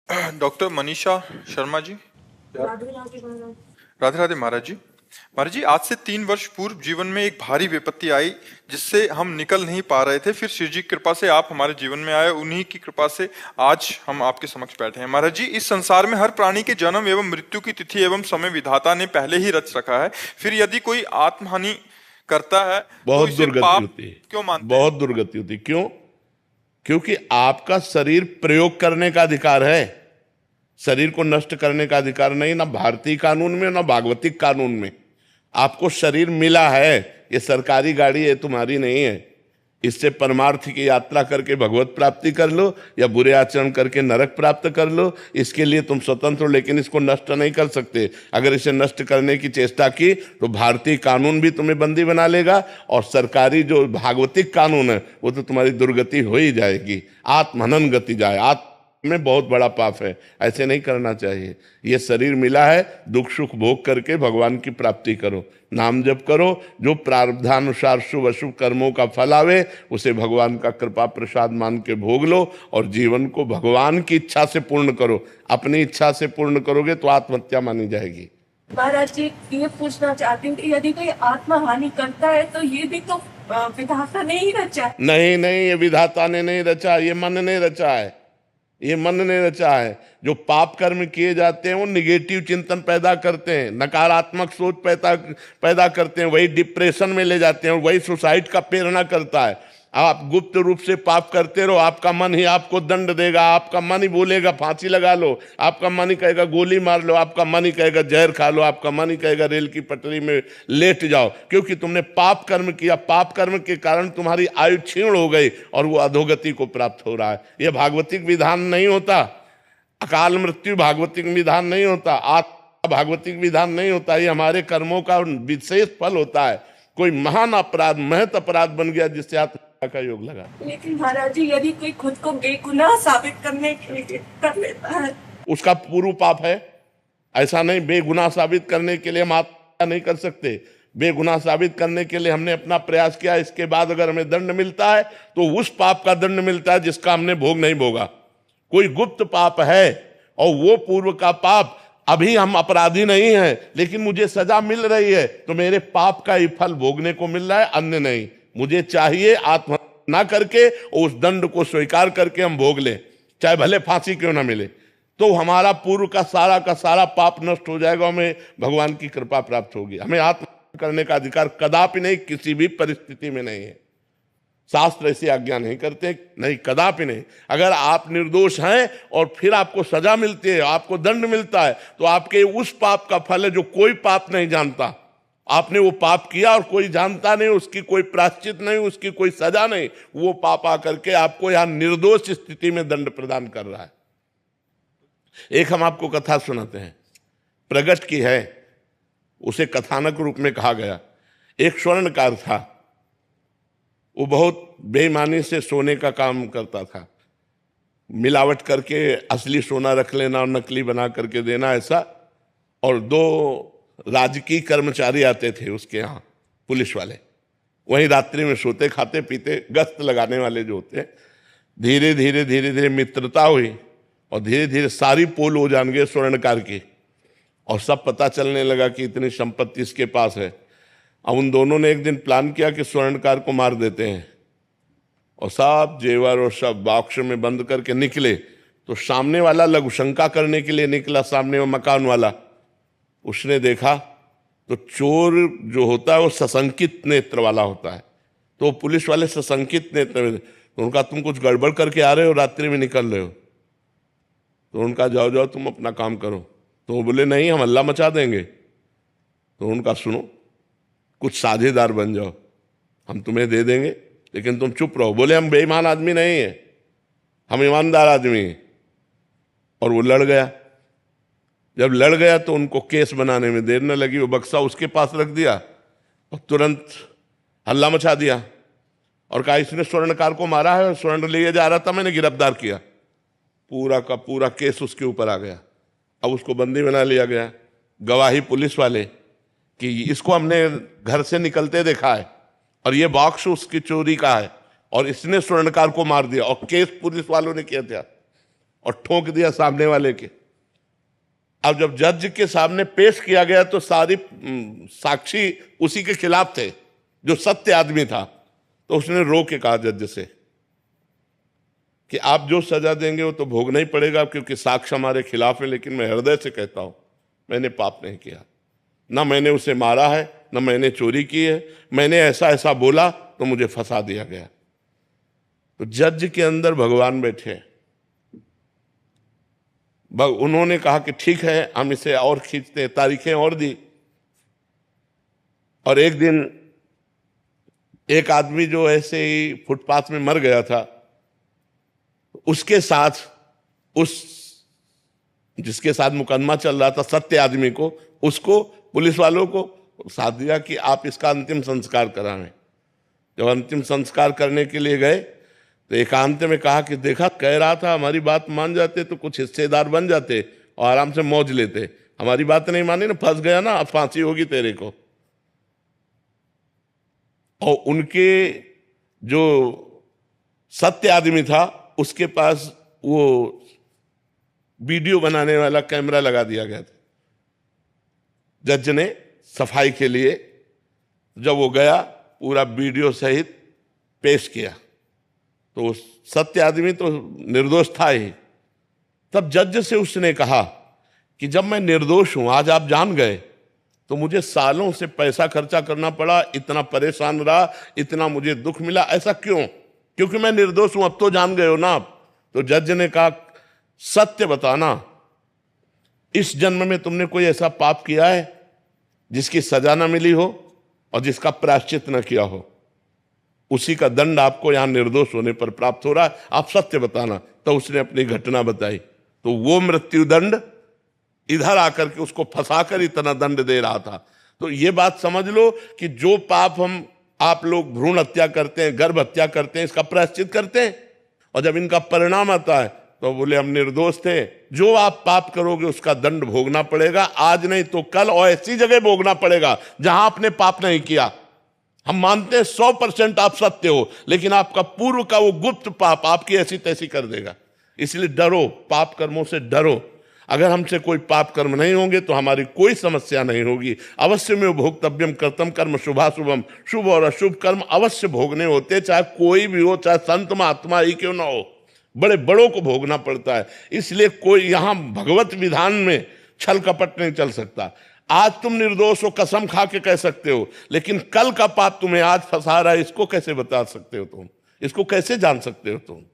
Doctor Manisha Sharma ji. Radhe Radhe महाराज। राधे राधे महाराज जी। महाराज जी, आज से 3 वर्ष पूर्व जीवन में एक भारी विपत्ति आई जिससे हम निकल नहीं पा रहे थे। फिर शिव जी की कृपा से आप हमारे जीवन में आए, उन्हीं की कृपा से आज हम आपके समक्ष बैठे हैं। महाराज जी, इस संसार में हर प्राणी के जन्म एवं मृत्यु की तिथि एवं समय विधाता ने पहले ही रच रखा है। फिर यदि कोई आत्महानि करता है तो बहुत इसे दुर्गति पाप होती है। क्यों मानते हैं? बहुत दुर्गति होती है। क्यों? क्योंकि आपका शरीर प्रयोग करने का अधिकार है, शरीर को नष्ट करने का अधिकार नहीं। ना भारतीय कानून में ना भागवतिक कानून में। आपको शरीर मिला है, ये सरकारी गाड़ी है, तुम्हारी नहीं है। इससे परमार्थ की यात्रा करके भगवत प्राप्ति कर लो या बुरे आचरण करके नरक प्राप्त कर लो, इसके लिए तुम स्वतंत्र हो, लेकिन इसको नष्ट नहीं कर सकते। अगर इसे नष्ट करने की चेष्टा की तो भारतीय कानून भी तुम्हें बंदी बना लेगा और सरकारी जो भागवतिक कानून है वो तो तुम्हारी दुर्गति हो ही जाएगी। आत्महनन गति जाए, में बहुत बड़ा पाप है, ऐसे नहीं करना चाहिए। ये शरीर मिला है, दुख सुख भोग करके भगवान की प्राप्ति करो, नाम जप करो, जो प्रारब्धानुसार शुभ अशुभ कर्मों का फल आवे उसे भगवान का कृपा प्रसाद मान के भोग लो और जीवन को भगवान की इच्छा से पूर्ण करो। अपनी इच्छा से पूर्ण करोगे तो आत्महत्या मानी जाएगी। महाराज जी, ये पूछना चाहती हूँ कि यदि कोई आत्मा हानि करता है तो ये भी तो विधाता ने ही रचा है। नहीं नहीं, ये विधाता ने नहीं रचा, ये मन ने रचा है। ये मन ने रचा है। जो पाप कर्म किए जाते हैं वो निगेटिव चिंतन पैदा करते हैं, नकारात्मक सोच पैदा करते हैं, वही डिप्रेशन में ले जाते हैं और वही सुसाइड का प्रेरणा करता है। आप गुप्त रूप से पाप करते रहो, आपका मन ही आपको दंड देगा। आपका मन ही बोलेगा फांसी लगा लो, आपका मन ही कहेगा गोली मार लो, आपका मन ही कहेगा जहर खा लो, आपका मन ही कहेगा रेल की पटरी में लेट जाओ, क्योंकि तुमने पाप कर्म किया। पाप कर्म के कारण तुम्हारी आयु क्षीण हो गई और वो अधोगति को प्राप्त हो रहा है। यह भागवतिक विधान नहीं होता। अकाल मृत्यु भागवतिक विधान नहीं होता, आत्मा भागवतिक विधान नहीं होता। ये हमारे कर्मों का विशेष फल होता है। कोई महान अपराध, महत अपराध बन गया जिससे आत्मा का योग लगा। लेकिन महाराज जी, यदि कोई खुद को बेगुनाह साबित करने के लिए कर लेता है, उसका पूर्व पाप है। ऐसा नहीं, बेगुनाह साबित करने के लिए हम आत्महत्या नहीं कर सकते। बेगुनाह साबित करने के लिए हमने अपना प्रयास किया, इसके बाद अगर हमें दंड मिलता है तो उस पाप का दंड मिलता है जिसका हमने भोग नहीं भोगा। कोई गुप्त पाप है और वो पूर्व का पाप, अभी हम अपराधी नहीं हैं लेकिन मुझे सजा मिल रही है तो मेरे पाप का ही फल भोगने को मिल रहा है, अन्य नहीं। मुझे चाहिए आत्महत्या ना करके उस दंड को स्वीकार करके हम भोग लें, चाहे भले फांसी क्यों ना मिले, तो हमारा पूर्व का सारा पाप नष्ट हो जाएगा, हमें भगवान की कृपा प्राप्त होगी। हमें आत्महत्या करने का अधिकार कदापि नहीं, किसी भी परिस्थिति में नहीं है। शास्त्र ऐसी आज्ञा नहीं करते, नहीं, कदापि नहीं। अगर आप निर्दोष हैं और फिर आपको सजा मिलती है, आपको दंड मिलता है, तो आपके उस पाप का फल है जो कोई पाप नहीं जानता। आपने वो पाप किया और कोई जानता नहीं, उसकी कोई प्रायश्चित नहीं, उसकी कोई सजा नहीं, वो पाप आकर के आपको यहां निर्दोष स्थिति में दंड प्रदान कर रहा है। एक हम आपको कथा सुनाते हैं, प्रगट की है, उसे कथानक रूप में कहा गया। एक स्वर्णकार था, वो बहुत बेईमानी से सोने का काम करता था, मिलावट करके असली सोना रख लेना और नकली बना करके देना, ऐसा। और 2 राजकीय कर्मचारी आते थे उसके यहाँ, पुलिस वाले, वहीं रात्रि में सोते खाते पीते, गश्त लगाने वाले जो होते हैं। धीरे धीरे मित्रता हुई और धीरे धीरे सारी पोल हो जान गए स्वर्णकार की, और सब पता चलने लगा कि इतनी संपत्ति इसके पास है। अब उन दोनों ने एक दिन प्लान किया कि स्वर्णकार को मार देते हैं, और सब जेवर और सब बॉक्स में बंद करके निकले। तो सामने वाला लघुशंका करने के लिए निकला, सामने वो मकान वाला, उसने देखा तो चोर जो होता है वो सशंकित नेत्र वाला होता है, तो पुलिस वाले सशंकित नेत्र में, तो उनका तुम कुछ गड़बड़ करके आ रहे हो, रात्रि में निकल रहे हो। तो उनका जाओ तुम अपना काम करो। तो वो बोले नहीं, हम हल्ला मचा देंगे। तो उनका सुनो, कुछ साझेदार बन जाओ, हम तुम्हें दे देंगे लेकिन तुम चुप रहो। बोले हम बेईमान आदमी नहीं है, हम ईमानदार आदमी हैं। और वो लड़ गया। जब लड़ गया तो उनको केस बनाने में देर न लगी, वो बक्सा उसके पास रख दिया और तुरंत हल्ला मचा दिया और कहा इसने स्वर्णकार को मारा है, स्वर्ण लिए जा रहा था, मैंने गिरफ्तार किया। पूरा का पूरा केस उसके ऊपर आ गया। अब उसको बंदी बना लिया गया। गवाही पुलिस वाले कि इसको हमने घर से निकलते देखा है और ये बॉक्स उसकी चोरी का है और इसने स्वर्णकार को मार दिया, और केस पुलिस वालों ने किया था। और ठोक दिया सामने वाले के। अब जब जज के सामने पेश किया गया तो सारी साक्षी उसी के खिलाफ थे, जो सत्य आदमी था। तो उसने रो के कहा जज से कि आप जो सजा देंगे वो तो भोगना ही पड़ेगा, क्योंकि साक्ष्य हमारे खिलाफ है, लेकिन मैं हृदय से कहता हूं मैंने पाप नहीं किया, ना मैंने उसे मारा है, ना मैंने चोरी की है, मैंने ऐसा ऐसा बोला तो मुझे फंसा दिया गया। तो जज के अंदर भगवान बैठे हैं। उन्होंने कहा कि ठीक है, हम इसे और खींचते हैं, तारीखें और दी। और एक दिन एक आदमी जो ऐसे ही फुटपाथ में मर गया था, उसके साथ उस जिसके साथ मुकदमा चल रहा था, सत्य आदमी को, उसको पुलिस वालों को साथ दिया कि आप इसका अंतिम संस्कार कराएं। जब अंतिम संस्कार करने के लिए गए तो एकांत में कहा कि देखा, कह रहा था हमारी बात मान जाते तो कुछ हिस्सेदार बन जाते और आराम से मौज लेते, हमारी बात नहीं मानी ना, फंस गया ना, अब फांसी होगी तेरे को। और उनके जो सत्य आदमी था उसके पास वो वीडियो बनाने वाला कैमरा लगा दिया गया था। जज ने सफाई के लिए जब वो गया, पूरा वीडियो सहित पेश किया, तो सत्य आदमी तो निर्दोष था ही। तब जज से उसने कहा कि जब मैं निर्दोष हूं, आज आप जान गए, तो मुझे सालों से पैसा खर्चा करना पड़ा, इतना परेशान रहा, इतना मुझे दुख मिला, ऐसा क्यों? क्योंकि मैं निर्दोष हूं, अब तो जान गए हो ना आप। तो जज ने कहा, सत्य बताना, इस जन्म में तुमने कोई ऐसा पाप किया है जिसकी सजा ना मिली हो और जिसका प्रायश्चित न किया हो? उसी का दंड आपको यहां निर्दोष होने पर प्राप्त हो रहा है, आप सत्य बताना। तो उसने अपनी घटना बताई। तो वो मृत्यु दंड इधर आकर के उसको फंसाकर इतना दंड दे रहा था। तो ये बात समझ लो कि जो पाप आप लोग भ्रूण हत्या करते हैं, गर्भ हत्या करते हैं, इसका प्रायश्चित करते हैं, और जब इनका परिणाम आता है तो बोले हम निर्दोष थे। जो आप पाप करोगे उसका दंड भोगना पड़ेगा, आज नहीं तो कल, और ऐसी जगह भोगना पड़ेगा जहां आपने पाप नहीं किया। हम मानते हैं 100% आप सत्य हो, लेकिन आपका पूर्व का वो गुप्त पाप आपकी ऐसी तैसी कर देगा। इसलिए डरो, पाप कर्मों से डरो। अगर हमसे कोई पाप कर्म नहीं होंगे तो हमारी कोई समस्या नहीं होगी। अवश्य में भोक्तव्यम कर्तम कर्म शुभाशुभम, शुभ और अशुभ कर्म अवश्य भोगने होते, चाहे कोई भी हो, चाहे संत महात्मा ही क्यों ना हो, बड़े बड़ों को भोगना पड़ता है। इसलिए कोई यहां भगवत विधान में छल कपट नहीं चल सकता। आज तुम निर्दोष हो, कसम खा के कह सकते हो, लेकिन कल का पाप तुम्हें आज फंसा रहा है, इसको कैसे बता सकते हो तुम? इसको कैसे जान सकते हो तुम?